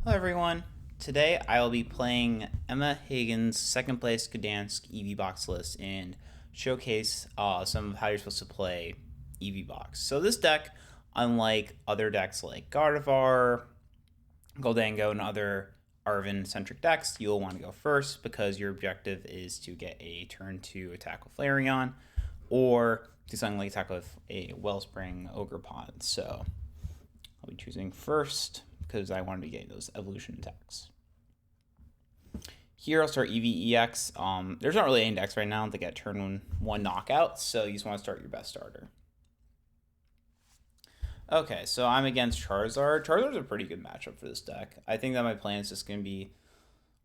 Hello everyone. Today I will be playing Emma Hagen's second place Gdansk Eevee Box list and showcase some of how you're supposed to play Eevee Box. So this deck, unlike other decks like Gardevoir, Goldango, and other Arven-centric decks, you'll want to go first because your objective is to get a turn 2 attack with Flareon or do something like attack with a Wellspring Ogerpon. So I'll be choosing first because I want to be getting those evolution attacks. Here I'll start EVEX. There's not really any decks right now that get turn 1 knockouts, so you just want to start your best starter. Okay, so I'm against Charizard. Charizard's a pretty good matchup for this deck. I think that my plan is just going to be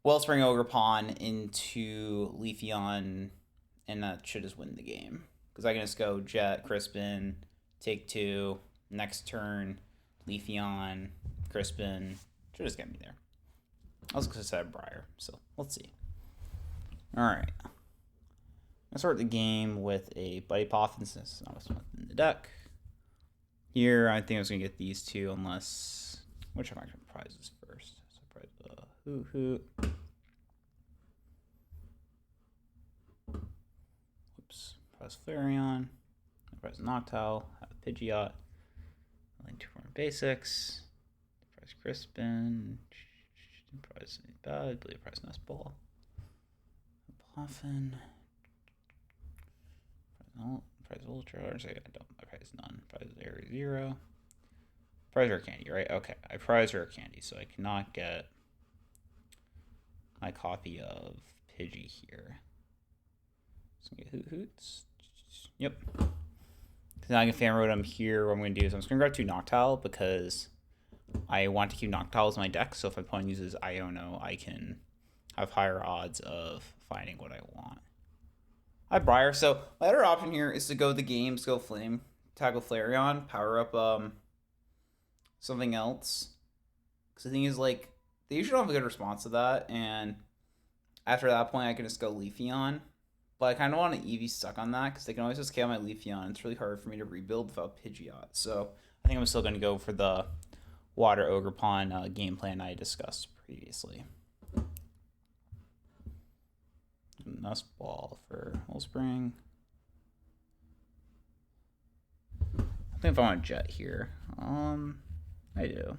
Wellspring Ogerpon into Leafeon, and that should just win the game. Because I can just go Jet, Crispin, take 2, next turn, Leafeon, Crispin, should just get me there. I was going to say Briar, so let's see. Alright. I'll start the game with a Buddy Poffin since I was in the deck. Here, I think I was going to get these two unless... Which of my prizes first? So prize Hoot. Whoops. Prize Flareon. Prize Noctowl. Have a Pidgeot. Lane 2 more basics. Prize Crispin. Prize Bad. Believe prize Nest Ball. Poffin. Prize Ultra. Or say I don't. I prize none. Prize Area 0. Prize Rare Candy, right? Okay. I prize Rare Candy, so I cannot get my copy of Pidgey here. So I get Hoots. Yep. So now I can fan road him here. What I'm going to do is I'm just going to grab 2 Noctowl because I want to keep Noctowls in my deck. So if my opponent uses Iono, I can have higher odds of finding what I want. I have Briar. So my other option here is to go the games, go Flame, tackle Flareon, power up something else. Because the thing is, like, they usually don't have a good response to that. And after that point, I can just go Leafeon. But I kind of want an Eevee stuck on that because they can always just KO my Leafeon. It's really hard for me to rebuild without Pidgeot. So I think I'm still going to go for the Water Ogerpon game plan I discussed previously. Nest Ball for Wellspring. I think if I want Jet here, I do.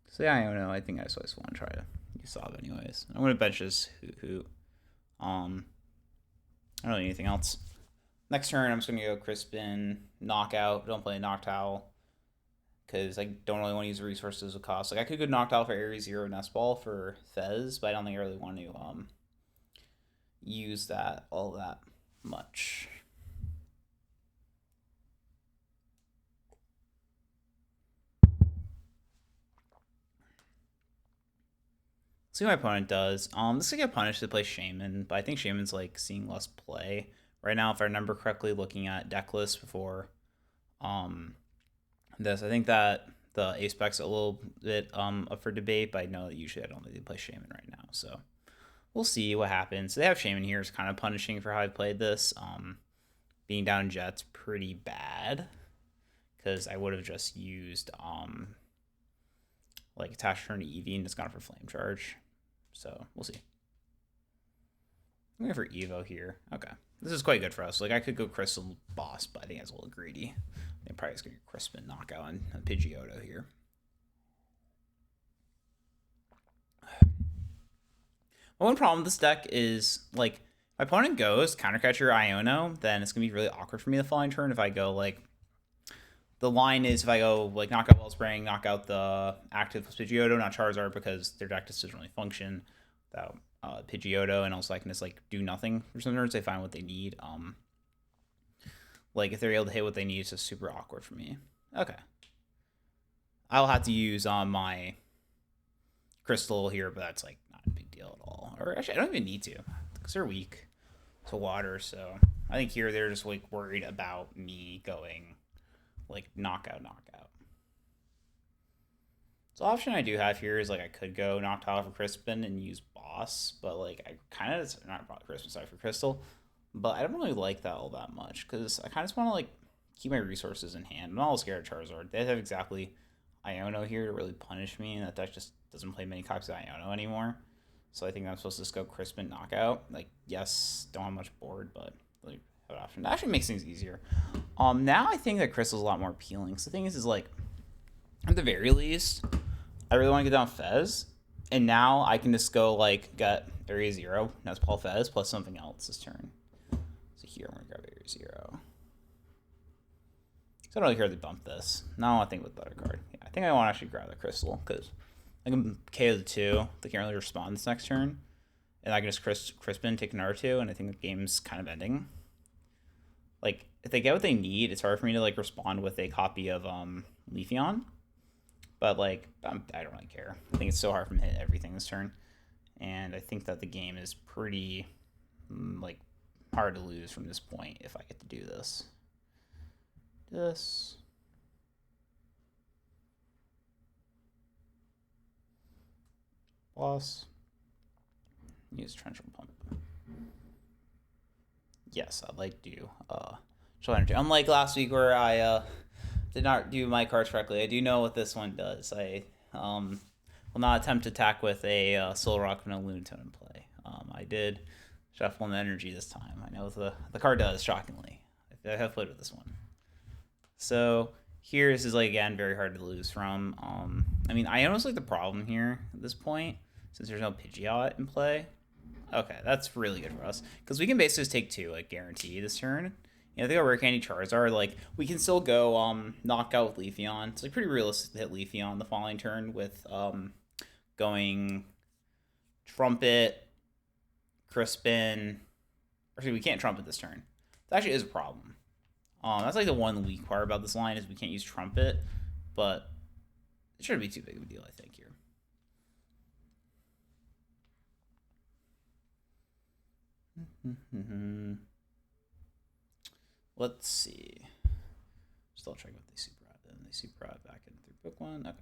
So yeah, I don't know. I think I just always want to try to use Sob anyways. I'm gonna bench this Hoot. I don't know anything else. Next turn, I'm just gonna go Crispin, Knockout. Don't play Noctowl because I don't really want to use the resources of cost. Like I could go Noctowl for Area 0 Nest Ball for Fez, but I don't think I really want to use that all that much. See what my opponent does. This could get punished to play Shaman, but I think Shaman's like seeing less play right now. If I remember correctly, looking at deck lists before this, I think that the ace spec's a little bit up for debate, but I know that usually I don't think they play Shaman right now, so we'll see what happens. So they have Shaman here is kind of punishing for how I played this. Being down Jet's pretty bad because I would have just used like attach turn to Eevee and just gone for Flame Charge. So we'll see. I'm going for Evo here. Okay. This is quite good for us. Like I could go Crystal Boss, but I think that's a little greedy. I'm probably just going to get Crispin Knockout on a Pidgeotto here. My one problem with this deck is like my opponent goes Countercatcher Iono, then it's going to be really awkward for me the following turn if I go like the line is if I go like knock out Wellspring, knock out the active plus Pidgeotto, not Charizard because their deck just doesn't really function without Pidgeotto, and also I can just like do nothing for some turns. They find what they need. Like if they're able to hit what they need, it's just super awkward for me. Okay, I'll have to use my Crystal here, but that's like not a big deal at all. Or actually, I don't even need to because they're weak to water. So I think here they're just like worried about me going like knockout. So the option I do have here is like I could go Noctowl for Crispin and use Boss, but like I kind of not Crispin, sorry, for Crystal, but I don't really like that all that much because I kind of just want to like keep my resources in hand. I'm not all scared of Charizard. They have exactly Iono here to really punish me, and that deck just doesn't play many copies of Iono anymore. So I think I'm supposed to just go Crispin Knockout. Like, yes, don't have much board, but like have an option. That actually makes things easier. Now I think that Crystal's a lot more appealing. So the thing is like, at the very least, I really want to get down Fez, and now I can just go like get Area 0. That's Paul Fez plus something else this turn. So here I'm gonna grab Area 0. So I don't really care if they bump this. Now I think with better card. Yeah, I think I want to actually grab the Crystal because I can KO the 2. They can't really respond this next turn, and I can just Crispin, take another 2, and I think the game's kind of ending. Like if they get what they need, it's hard for me to like respond with a copy of Leafeon. But like I don't really care. I think it's so hard for me to hit everything this turn, and I think that the game is pretty like hard to lose from this point if I get to do this. Plus use torrential pump. Yes, I'd like to show energy. Unlike last week where I did not do my cards correctly, I do know what this one does. I will not attempt to attack with a Soul Rock and a Lunatone in play. I did shuffle an energy this time. I know what the card does, shockingly. I have played with this one. So here, this is like again very hard to lose from. I mean, Iono's like the problem here at this point since there's no Pidgeot in play. Okay, that's really good for us because we can basically just take 2 like guarantee this turn. You know, they got Rare Candy Charizard. Like we can still go knock out with Leafeon. It's like pretty realistic to hit Leafeon the following turn with going Trumpet, Crispin. Actually, we can't Trumpet this turn. That actually is a problem. That's like the one weak part about this line is we can't use Trumpet, but it shouldn't be too big of a deal, I think, here. Let's see. Still checking what they super out then. They super out back in through book 1. Okay.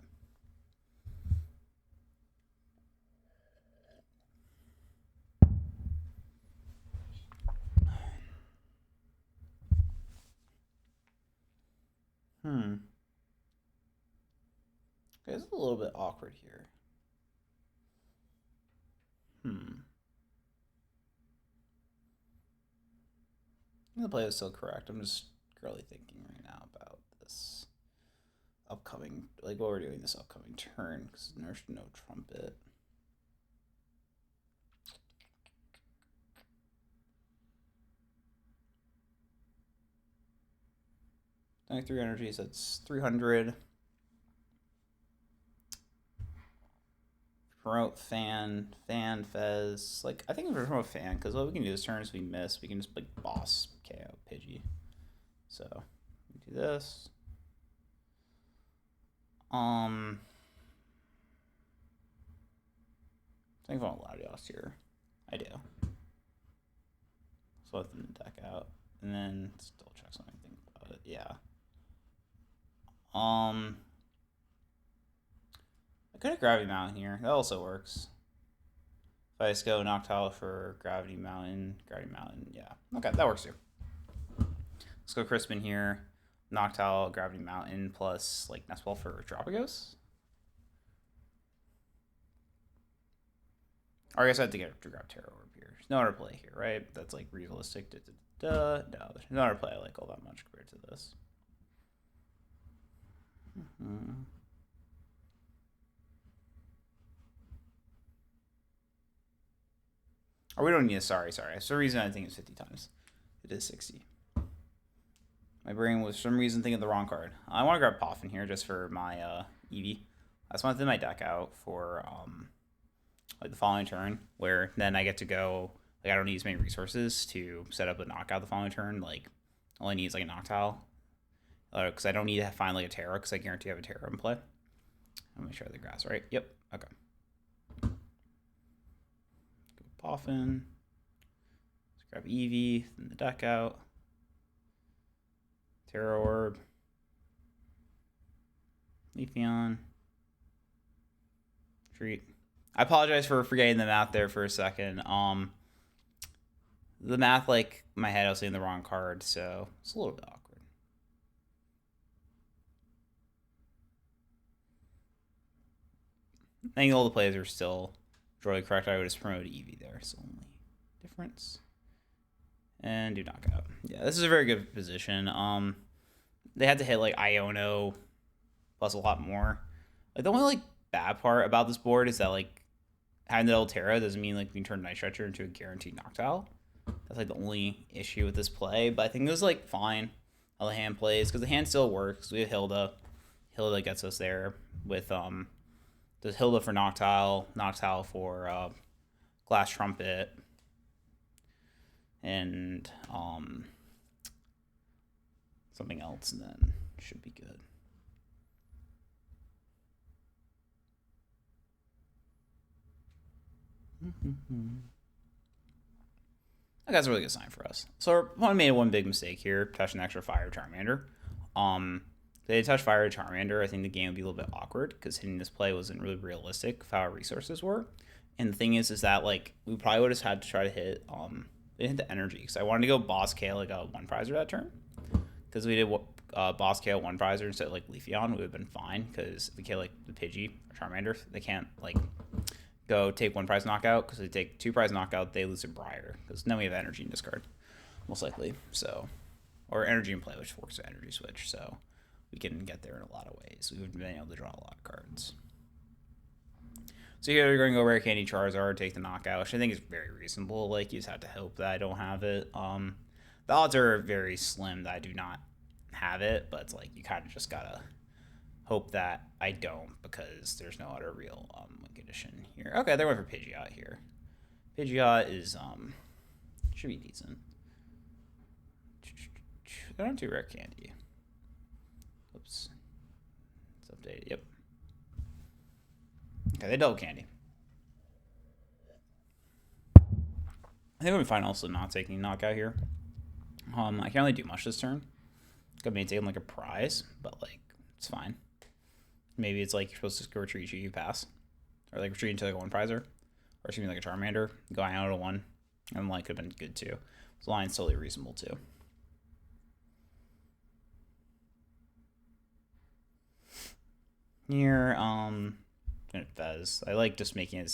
Okay, it's a little bit awkward here. The play is still correct. I'm just really thinking right now about this upcoming, like what we're doing this upcoming turn, because there's no Trumpet. Only 3 energies, that's 300. Promote Fez. Like, I think if we promote Fan, because what we can do this turn is we miss, we can just like boss KO Pidgey. So, we do this. I think I want Latios here. I do. So let them deck out. And then still check something, think about it. Yeah. I could have Gravity Mountain here. That also works. If I just go Noctowl for Gravity Mountain, yeah. Okay, that works too. Let's go Crispin here. Noctowl, Gravity Mountain, plus like Nestball for Dropagos. Or I guess I have to grab Terra Orb here. There's no other play here, right? That's like realistic. No, there's no other play I like all that much compared to this. Or we don't need a sorry. That's the reason I think it's 50 times. It is 60. My brain was for some reason thinking the wrong card. I want to grab Poffin here just for my Eevee. I just want to thin my deck out for like the following turn, where then I get to go. Like I don't need as many resources to set up a knockout the following turn. Like all I need is like a Noctowl, because I don't need to find like a Terra, because I guarantee I have a Terra in play. I'll make sure the grass right. Yep. Okay. Poffin. Let's grab Eevee, thin the deck out. Terra Orb. Leafeon. Treat. I apologize for forgetting the math there for a second. The math, like, my head, I was saying the wrong card, so it's a little bit awkward. I think all the plays are still really correct. I would just promote Eevee there. It's the only difference. And do knockout. Yeah, this is a very good position. They had to hit like Iono plus a lot more. Like the only like bad part about this board is that like having the Altera doesn't mean like you can turn Night Stretcher into a guaranteed Noctowl. That's like the only issue with this play. But I think it was like fine how the hand plays because the hand still works. We have Hilda. Hilda gets us there with there's Hilda for Noctowl, Noctowl for Glass Trumpet, and something else, and then should be good. That's a really good sign for us. So our opponent made one big mistake here, touching an extra Fire Charmander. If they touch Fire Charmander, I think the game would be a little bit awkward because hitting this play wasn't really realistic of how our resources were. And the thing is that like we probably would have had to try to hit the energy because I wanted to go Boss K like a one prizer that turn because we did Boss KO one prizer instead of like Leafeon, would have been fine because if we kill like the Pidgey or Charmander, they can't like go take one prize knockout because they take two prize knockout, they lose a Briar because then we have energy in discard most likely. So or energy in play, which forks to energy switch. So we can get there in a lot of ways. We would have been able to draw a lot of cards. So here we're going to go Rare Candy Charizard, take the knockout, which I think is very reasonable. Like, you just have to hope that I don't have it. The odds are very slim that I do not have it, but it's like you kind of just gotta hope that I don't because there's no other real condition here. Okay, they went for Pidgeot here. Pidgeot is should be decent. They don't do Rare Candy. Oops, it's updated. Yep. Okay, they double candy. I think we'll be fine also not taking knockout here. I can't really do much this turn. Could maybe take him like a prize, but like it's fine. Maybe it's like you're supposed to go retreat, you pass. Or like retreat into like a one prizer. Or excuse me, like a Charmander, going out to one. And like could have been good too. This line's totally reasonable too. Here, Fez. I like just making it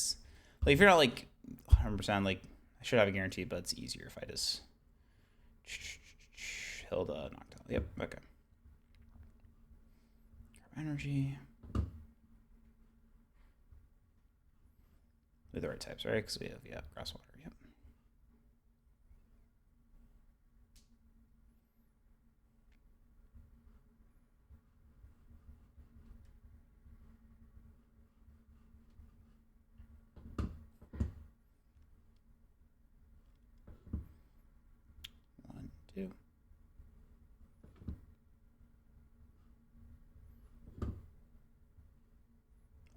like if you're not like 100% like I should have a guarantee, but it's easier if I just Hilda Noctowl. Yep, okay. Energy. With the right types, right? Because we have grass water. Yep. One, two.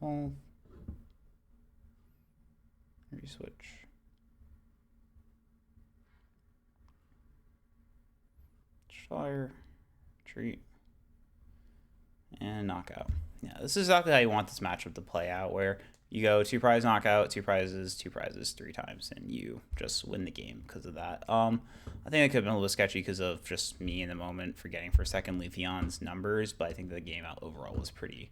Oh. Switch. Fire, retreat, and knockout. Yeah, this is exactly how you want this matchup to play out, where you go two prize knockout, two prizes, three times, and you just win the game because of that. I think it could have been a little sketchy because of just me in the moment forgetting for a second Leafeon's numbers, but I think the game out overall was pretty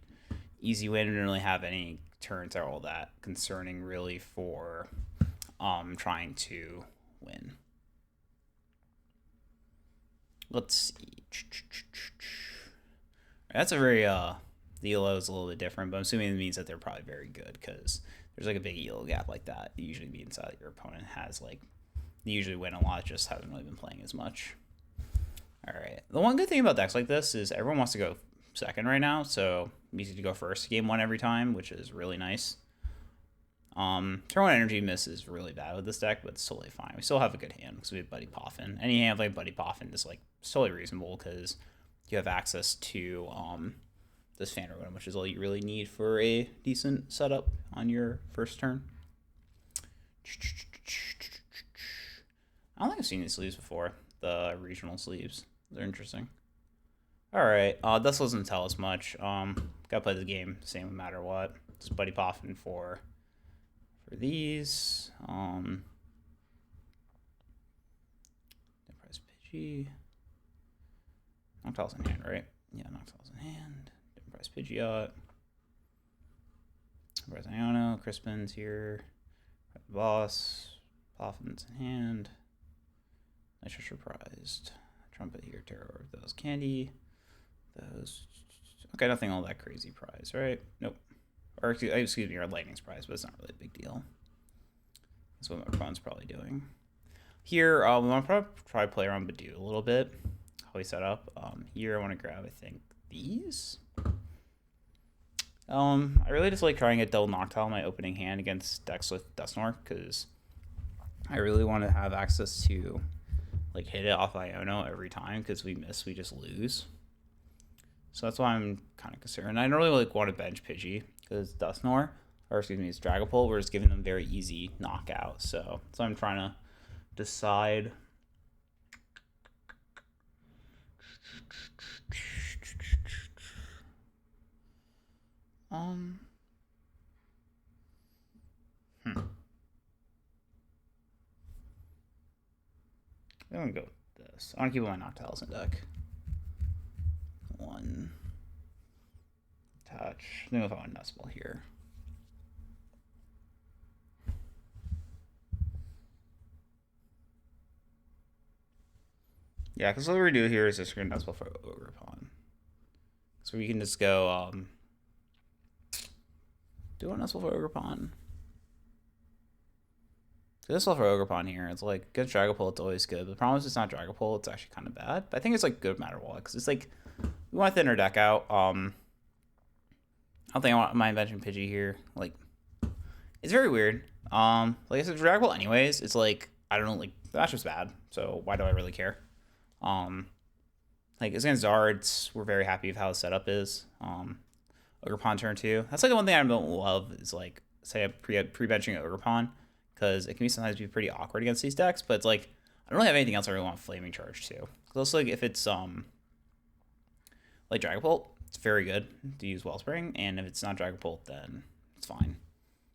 easy win. We didn't really have any turns that are all that concerning really for trying to win. Let's see. That's a very the ELO is a little bit different, but I'm assuming it means that they're probably very good because there's like a big ELO gap like that. It usually means that your opponent has like they usually win a lot, just haven't really been playing as much. All right. The one good thing about decks like this is everyone wants to go second right now, so easy to go first game one every time, which is really nice. Turn one energy miss is really bad with this deck, but it's totally fine. We still have a good hand because we have Buddy Poffin. Any hand like Buddy Poffin is like totally reasonable because you have access to this Fan Rotom, which is all you really need for a decent setup on your first turn. I don't think I've seen these sleeves before. The regional sleeves. They're interesting. Alright, this doesn't tell us much. Gotta play the game same no matter what. Just Buddy Poffin for these. Press Pidgey. Noctowl's in hand, right? Yeah, Noctowl's in hand. Press Pidgeot. Surprise Iono, Crispin's here, Boss, Poffin's in hand, Nitro Surprised, Trumpet here, Terror, those Candy, those, okay, nothing all that crazy prize, right? Nope. Or excuse me, our Lightning's prize, but it's not really a big deal. That's what my opponent's probably doing. Here, we want to try to play around Badoo a little bit, how we set up. Here I want to grab, I think, these. I really just like trying to get double Noctowl in my opening hand against decks with Dusknoir, because I really want to have access to like hit it off Iono every time, because we miss, we just lose. So that's why I'm kind of concerned. I don't really like want to bench Pidgey, because Dusknoir, or excuse me, it's Dragapult, we're just giving them very easy knockout. So I'm trying to decide. I'm gonna go with this. I want to keep all my Noctowls in deck. One touch. I think if I want Nestball here. Yeah, because what we're gonna do here is just gonna Nestball for Ogerpon. So we can just go do a Nestball for Ogerpon. This for Ogerpon here, it's like good Dragapult, it's always good. But the problem is it's not Dragapult, it's actually kind of bad. But I think it's like good no matter what, because it's like we want to thin our deck out. I don't think I want my invention Pidgey here. Like, it's very weird. Like I said, Dragapult anyways, it's like I don't know, like that's just bad. So why do I really care? Like against Zards, we're very happy with how the setup is. Ogerpon turn 2. That's like the one thing I don't love is like say I'm pre-benching Ogerpon, because it can sometimes be pretty awkward against these decks, but it's like I don't really have anything else I really want Flaming Charge to. Because like if it's like Dragapult, it's very good to use Wellspring, and if it's not Dragapult, then it's fine.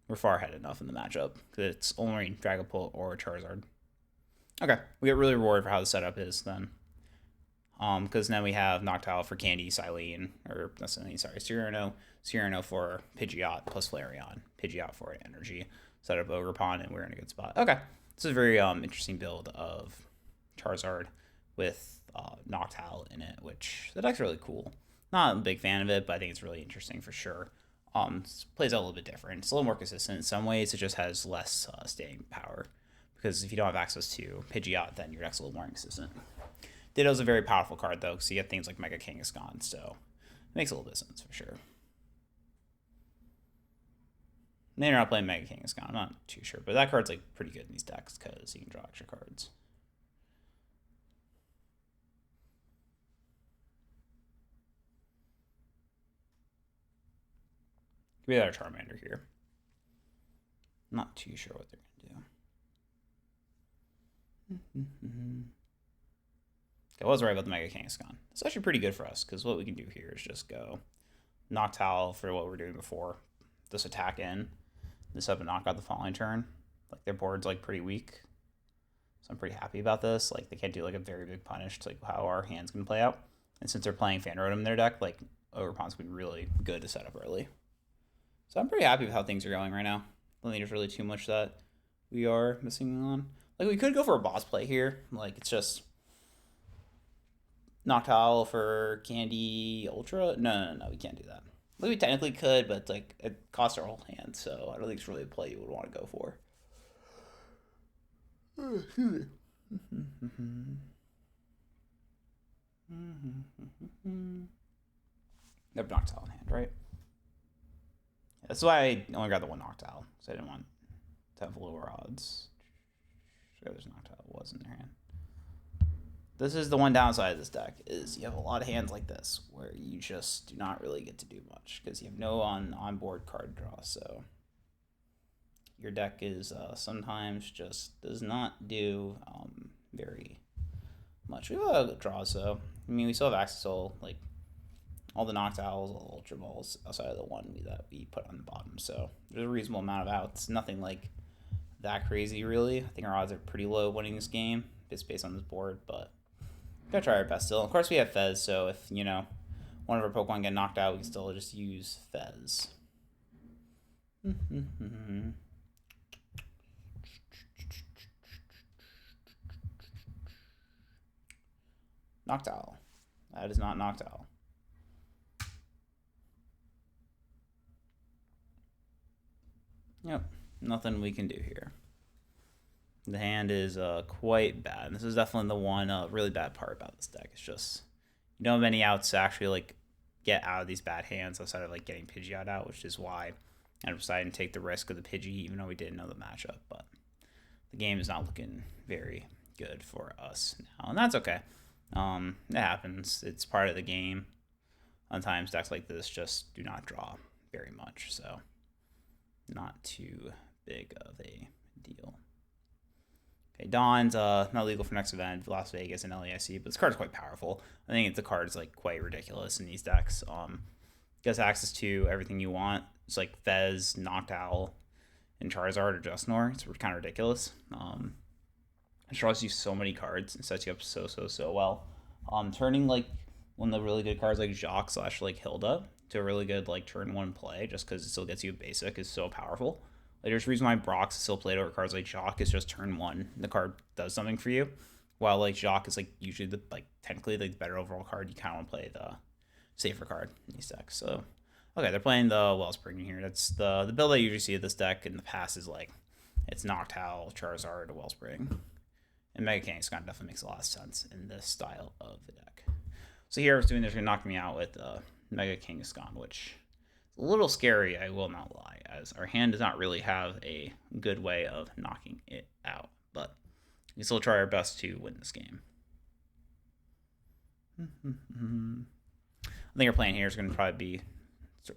We're far ahead enough in the matchup because it's only Dragapult or Charizard. Okay, we get really rewarded for how the setup is then. Because now we have Noctowl for Candy, Silene, or that's not sorry, Cyrano for Pidgeot plus Flareon, Pidgeot for Energy. Set up Ogerpon, and we're in a good spot. Okay, this is a very interesting build of Charizard with Noctowl in it, which the deck's really cool. Not a big fan of it, but I think it's really interesting for sure. Plays out a little bit different. It's a little more consistent in some ways. It just has less staying power, because if you don't have access to Pidgeot, then your deck's a little more inconsistent. Ditto's a very powerful card though, because you get things like Mega Kangaskhan, so it makes a little bit of sense for sure. Maybe they're not playing Mega Kangaskhan, I'm not too sure. But that card's like pretty good in these decks because you can draw extra cards. Could be another Charmander here. I'm not too sure what they're going to do. I was right about the Mega Kangaskhan. It's actually pretty good for us, because what we can do here is just go Noctowl for what we were doing before. This attack in. This up and knock out the following turn. Like their board's like pretty weak, so I'm pretty happy about this. Like they can't do like a very big punish to like how our hand's gonna play out. And since they're playing Fan Rotom in their deck, like Ogerpon's gonna be really good to set up early. So I'm pretty happy with how things are going right now. I don't think there's really too much that we are missing on. Like we could go for a boss play here. Like it's just Noctowl for Candy Ultra. No, we can't do that. Like we technically could, but like it costs our whole hand, so I don't think it's really a play you would want to go for. They have Noctowl in hand, right? Yeah, that's why I only got the one Noctowl, because I didn't want to have lower odds. Sure, there's Noctowl was in their hand. This is the one downside of this deck, is you have a lot of hands like this where you just do not really get to do much because you have no on-board card draw, so your deck is sometimes just does not do very much. We have a lot of draws, though. I mean, we still have access to like all the Noctowls, all the Ultra Balls outside of the one that we put on the bottom, so there's a reasonable amount of outs. Nothing like that crazy, really. I think our odds are pretty low winning this game just based on this board, but gotta try our best still. Of course, we have Fez, so if, you know, one of our Pokemon get knocked out, we can still just use Fez. Noctowl. That is not Noctowl. Yep, nothing we can do here. The hand is quite bad. And this is definitely the one really bad part about this deck. It's just you don't have any outs to actually like get out of these bad hands outside of like getting Pidgeot out, which is why I decided to take the risk of the Pidgey, even though we didn't know the matchup. But the game is not looking very good for us now, and that's okay. It happens. It's part of the game. Sometimes decks like this just do not draw very much, so not too big of a deal. Okay, Dawn's not legal for next event, Las Vegas and LAIC, but this card is quite powerful. I think the card is like quite ridiculous in these decks. Gets access to everything you want. It's like Fez, Noctowl, and Charizard or Dusknoir. It's kind of ridiculous. It draws you so many cards and sets you up so well. Turning like one of the really good cards like Jacques / like Hilda to a really good like turn one play just because it still gets you a basic is so powerful. Like, there's a reason why Brock's still played over cards like Jacques is just turn one. The card does something for you, while like Jacques is like usually the like technically like the better overall card. You kind of want to play the safer card in these decks. So okay, they're playing the Wellspring here. That's the build I usually see of this deck in the past is like it's Noctowl, Charizard, Wellspring, and Mega Kangaskhan definitely makes a lot of sense in this style of the deck. So here I was doing this, gonna knock me out with Mega Kangaskhan, which is a little scary, I will not lie, as our hand does not really have a good way of knocking it out. But we can still try our best to win this game. I think our plan here is going to probably be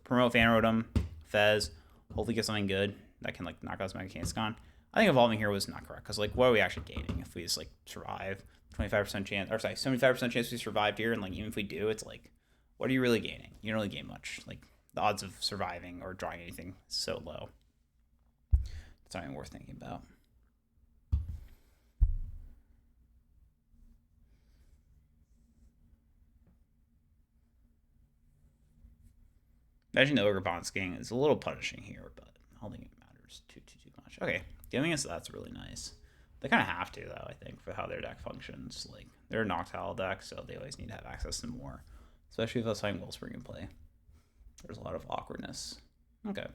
promote Fan Rotom, Fez, hopefully get something good that can like knock out Mega Kangaskhan. I think evolving here was not correct because like what are we actually gaining if we just like survive? 25% chance, or sorry, 75% chance we survived here, and like even if we do, it's like, what are you really gaining? You don't really gain much. Like the odds of surviving or drawing anything is so low. It's not even worth thinking about. Imagine the Ogre Bondsking is a little punishing here, but I don't think it matters too much. Okay, giving us that's really nice. They kind of have to, though, I think, for how their deck functions. Like, they're a Noctowl deck, so they always need to have access to more. Especially if I was having Wellspring in play. There's a lot of awkwardness. Okay.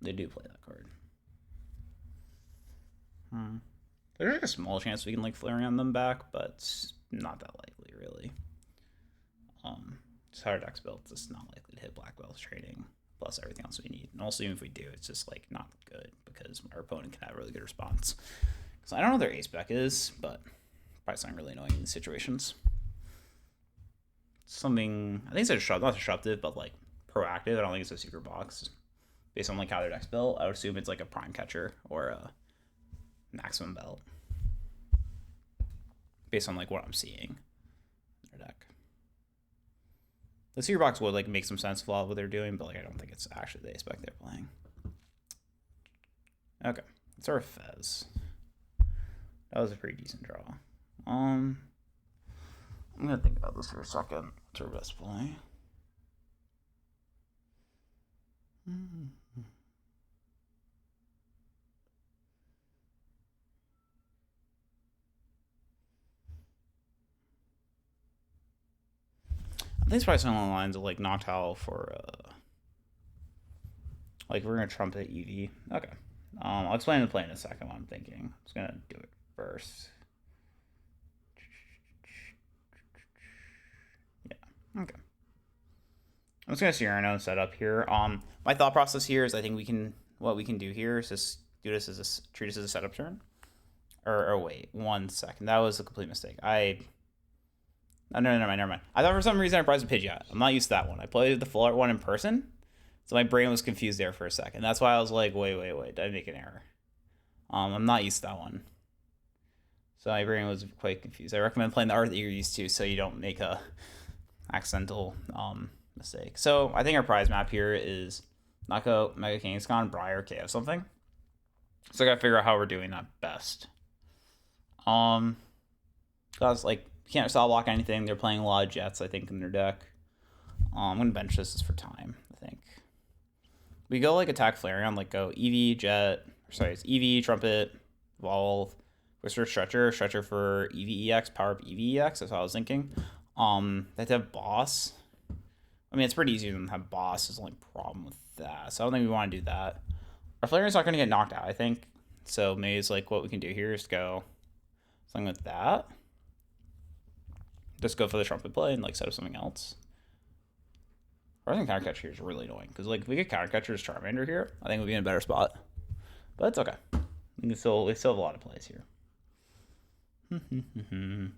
They do play that card. There's like a small chance we can, like, Flareon them back, but it's not that likely, really. It's how our deck's built. It's not likely to hit Black Belt's trading, plus everything else we need. And also, even if we do, it's just, like, not good, because our opponent can have a really good response. So I don't know what their ace spec is, but probably something really annoying in these situations. Something, I think it's not disruptive, but like proactive. I don't think it's a secret box. Based on like how their deck's built, I would assume it's like a prime catcher or a maximum belt. Based on like what I'm seeing in their deck. The secret box would like make some sense of a lot of what they're doing, but like I don't think it's actually the ace spec they're playing. Okay, it's our Fez. That was a pretty decent draw. I'm gonna think about this for a second. What's our best play? I think it's probably something along the lines of like Noctowl for like we're gonna trumpet Eevee. Okay. I'll explain the play in a second what I'm thinking. I'm just gonna do it first. Yeah. Okay. I'm just gonna see our own setup here. My thought process here is I think what we can do here is just do this as treat this as a setup turn. Or wait, 1 second. That was a complete mistake. No, never mind. I thought for some reason I priced a Pidgeot. I'm not used to that one. I played the full art one in person, so my brain was confused there for a second. That's why I was like, wait, did I make an error? I'm not used to that one. So my brain was quite confused. I recommend playing the art that you're used to so you don't make a accidental mistake. So I think our prize map here is Knockout, Mega Kangaskhan, Briar, KO something. So I gotta figure out how we're doing that best. Cause like can't stop block anything. They're playing a lot of Jets, I think, in their deck. I'm gonna bench this for time, I think. We go like attack Flareon, like go Eevee, Jet, sorry, it's Eevee, Trumpet, Evolve, Whisper, Stretcher for Eevee EX, power up Eevee EX, that's what I was thinking. They have to have Boss. I mean, it's pretty easy to have Boss, is the only problem with that. So I don't think we want to do that. Our Flareon's not going to get knocked out, I think. So maybe it's like what we can do here is go something with that. Just go for the Trumpet play and like set up something else. Rising Counter Catcher here is really annoying because like if we get Counter Catcher's Charmander here, I think we'd be in a better spot. But it's okay. We still have a lot of plays here. I'm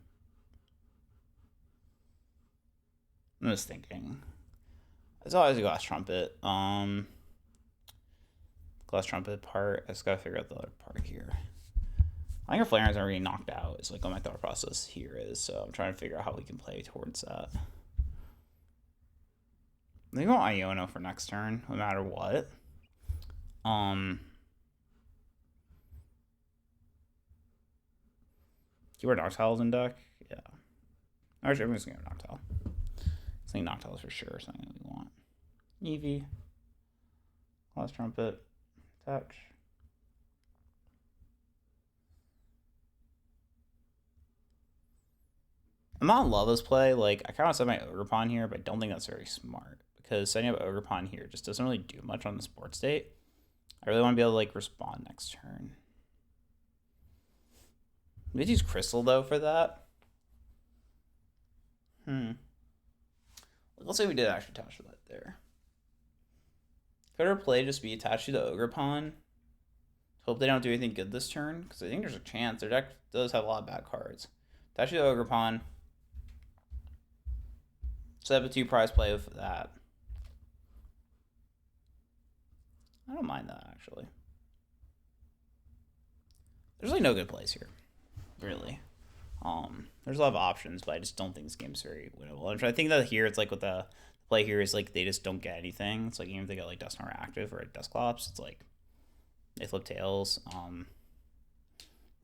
just thinking. It's always a Glass Trumpet. Glass Trumpet part. I just gotta figure out the other part here. I think our Flareon's already knocked out. It's like what my thought process here is. So I'm trying to figure out how we can play towards that. I think I want Iono for next turn, no matter what. Keyword Noctile's in deck? Yeah. Actually, I'm just going to go Noctile. I think Noctile is for sure something that we want. Eevee. Glass Trumpet. Touch. I'm not in love with this play. Like, I kind of set my Ogerpon here, but I don't think that's very smart. Because setting up Ogerpon here just doesn't really do much on the sport state. I really want to be able to, like, respond next turn. Maybe use Crystal, though, for that. Let's say we did actually attach to that there. Could our play just be attached to the Ogerpon? Hope they don't do anything good this turn, because I think there's a chance. Their deck does have a lot of bad cards. Attach to the Ogerpon. Set up a 2-prize play with that. I don't mind that, actually. There's really no good plays here. Really. There's a lot of options, but I just don't think this game's very winnable. And I think that here, it's like with the play here is like they just don't get anything. It's like even if they get like Dusknoir active or Dusclops, it's like they flip tails.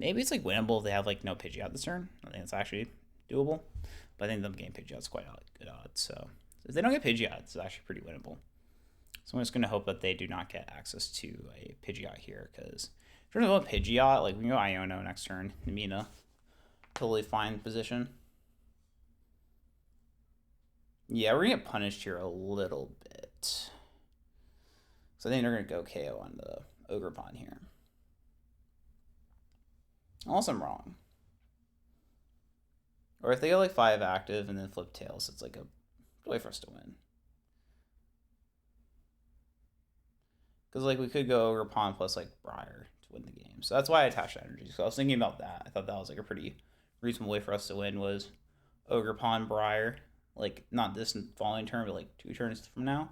Maybe it's like winnable if they have like no Pidgeot this turn. I think it's actually doable. But I think them getting Pidgeot's quite good odds. So if they don't get Pidgeot, it's actually pretty winnable. So I'm just going to hope that they do not get access to a Pidgeot here, because if you're going to go Pidgeot, like we can go Iono next turn and be in a totally fine position. Yeah, we're going to get punished here a little bit. So I think they're going to go KO on the Ogerpon here. Unless I'm wrong. Or if they go like 5 active and then flip tails, it's like a way for us to win. Because like we could go Ogerpon plus like Briar to win the game. So that's why I attached energy. So I was thinking about that. I thought that was like a pretty reasonable way for us to win was Ogerpon Briar. Like not this following turn, but like 2 turns from now.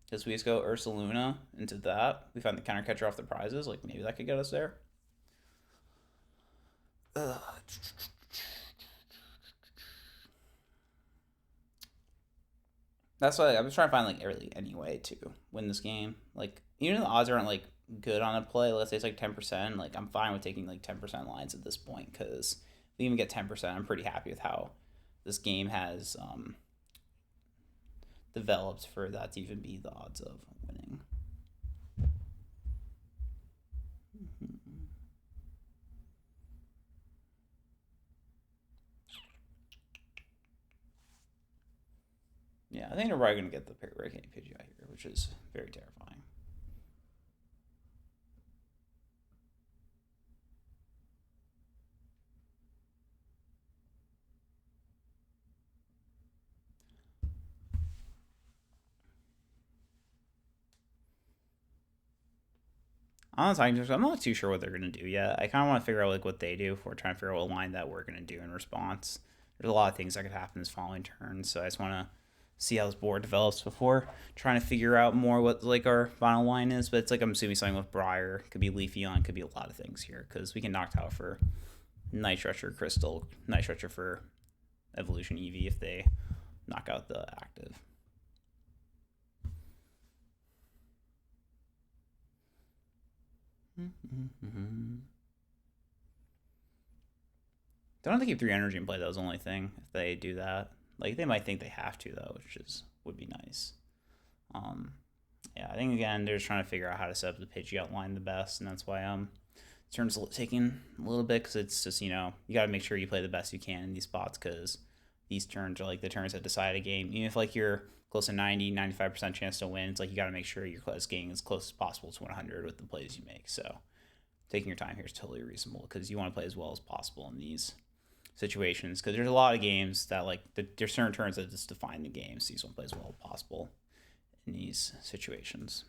Because we just go Ursaluna into that. We find the counter catcher off the prizes. Like maybe that could get us there. That's why I'm just trying to find like really any way to win this game. Like even if the odds aren't like good on a play, let's say it's like 10%. Like I'm fine with taking like 10% lines at this point, because if we even get 10%, I'm pretty happy with how this game has developed for that to even be the odds of winning. Yeah, I think they're probably going to get the Hurricane Pidgeot here, which is very terrifying. I'm not too sure what they're going to do yet. I kind of want to figure out like what they do before trying to figure out what line that we're going to do in response. There's a lot of things that could happen this following turn, so I just want to see how this board develops before trying to figure out more what like our final line is. But it's like I'm assuming something with Briar, could be Leafeon, could be a lot of things here, because we can Noctowl for Night Stretcher, Crystal, Night Stretcher for Evolution Eevee if they knock out the active. They don't have to keep 3 energy in play. That was the only thing if they do that. Like they might think they have to though, which would be nice. Yeah, I think again they're just trying to figure out how to set up the Pidgey outline the best, and that's why turns taking a little bit because it's just you got to make sure you play the best you can in these spots because these turns are like the turns that decide a game. Even if like you're close to 90-95% chance to win, it's like you got to make sure you're getting as close as possible to 100 with the plays you make. So taking your time here is totally reasonable because you want to play as well as possible in these situations because there's a lot of games that like there's certain turns that just define the game, so you just want to play as well as possible in these situations.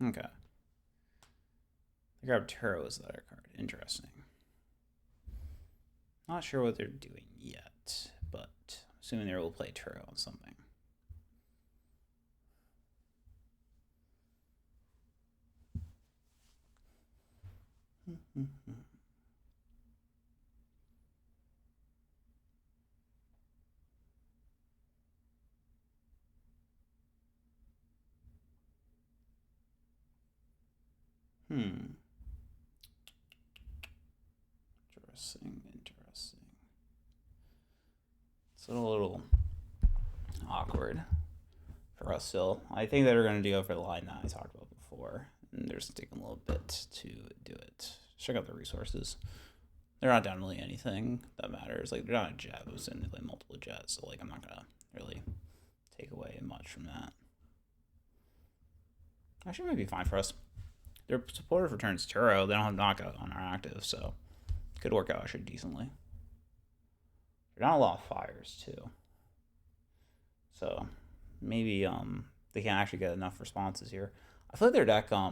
Okay. I grabbed Turo as the other card. Interesting. Not sure what they're doing yet, but I'm assuming they will play Turo on something. Interesting. It's a little awkward for us still. I think they're going to go for the line that I talked about before, and they're just taking a little bit to do it. Check out the resources. They're not down really anything that matters. Like, they're not a jet, and they play multiple jets, so like I'm not going to really take away much from that. Actually, it might be fine for us. Their supportive returns Turo. They don't have knockout on our active, so it could work out actually decently. They're not a lot of fires too, so maybe they can't actually get enough responses here. I feel like their deck I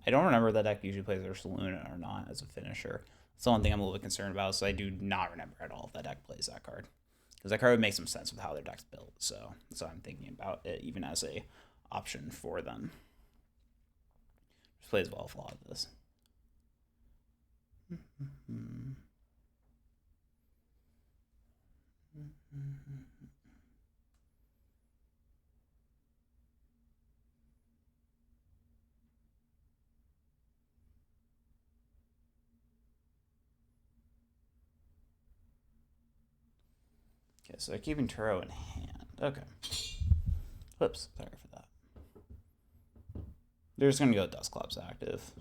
don't remember that deck usually plays their Saloon or not as a finisher. That's the one thing I'm a little bit concerned about. So I do not remember at all if that deck plays that card because that card would make some sense with how their deck's built. So I'm thinking about it even as a option for them. Just plays well with a lot of this. Okay, so they're keeping Turo in hand. Okay. Whoops, sorry for that. They're just gonna go Dusclops active.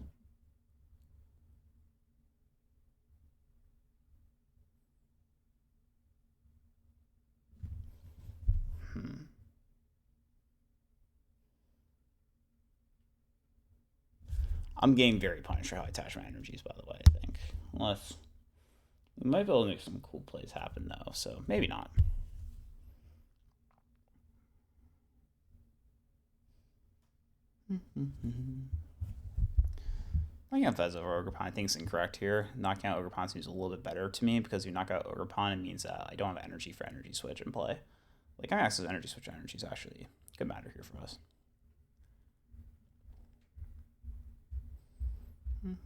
I'm getting very punished for how I attach my energies, by the way, I think. Unless we might be able to make some cool plays happen though, so maybe not. Knocking out Fez over Ogerpon I think is incorrect here. Knocking out Ogerpon seems a little bit better to me because if you knock out Ogerpon, it means that I don't have energy for energy switch in play. Like, I access energy switch energy is actually a good matter here for us. I'm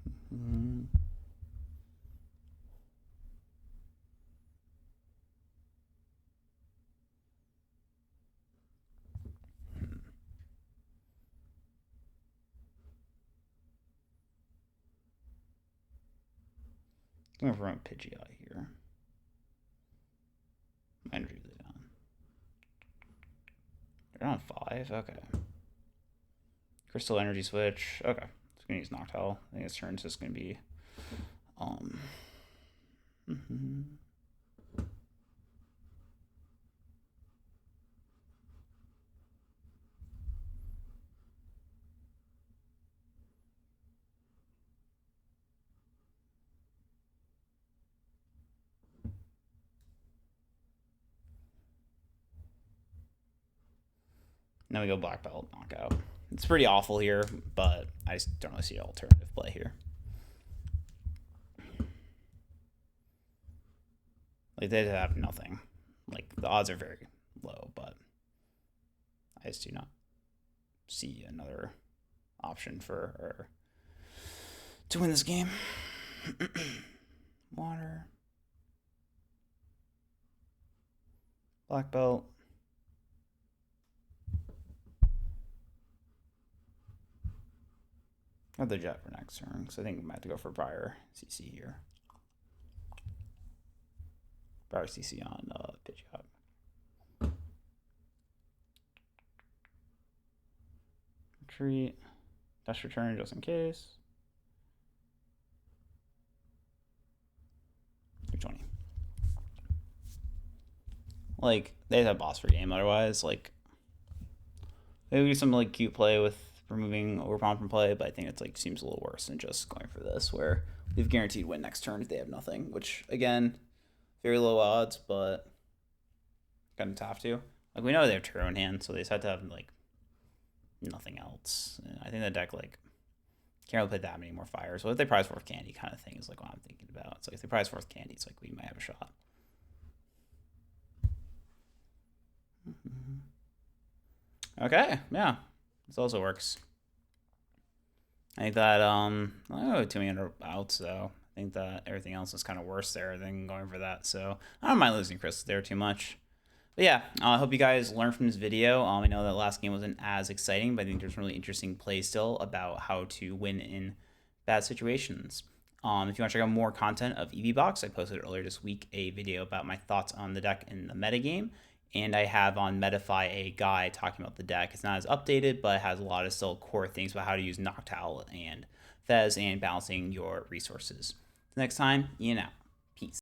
going to run Pidgeot here. My energy is down. They're on 5? Okay. Crystal energy switch. Okay. It's going to use Noctowl. I think its turn's just going to be... Now we go Black Belt, Knockout. It's pretty awful here, but I just don't really see an alternative play here. Like, they have nothing. Like, the odds are very low, but I just do not see another option for to win this game. Water. Black Belt. I have the Jet for next turn, so I think we might have to go for Briar CC here. Briar CC on Pidgeot. retreat. Dash return just in case. 320. Like, they have boss for game otherwise. Like, maybe some like cute play with removing overpound from play, but I think it's like seems a little worse than just going for this, where we've guaranteed win next turn if they have nothing, which again, very low odds, but kind of tough to. Like, we know they have Turo in hand, so they just had to have like nothing else. And I think the deck like can't really play that many more fires. What if they prize fourth candy kind of thing is like what I'm thinking about. It's like if they prize fourth candy, it's like we might have a shot. Okay, yeah, this also works. I think that I don't know too many under outs though. I think that everything else is kind of worse there than going for that. So I don't mind losing Chris there too much. But yeah, I hope you guys learned from this video. I know that last game wasn't as exciting, but I think there's really interesting play still about how to win in bad situations. If you want to check out more content of Eevee Box, I posted earlier this week a video about my thoughts on the deck in the metagame. And I have on Metafy a guide talking about the deck. It's not as updated, but it has a lot of still core things about how to use Noctowl and Fez and balancing your resources. Next time, Ian out.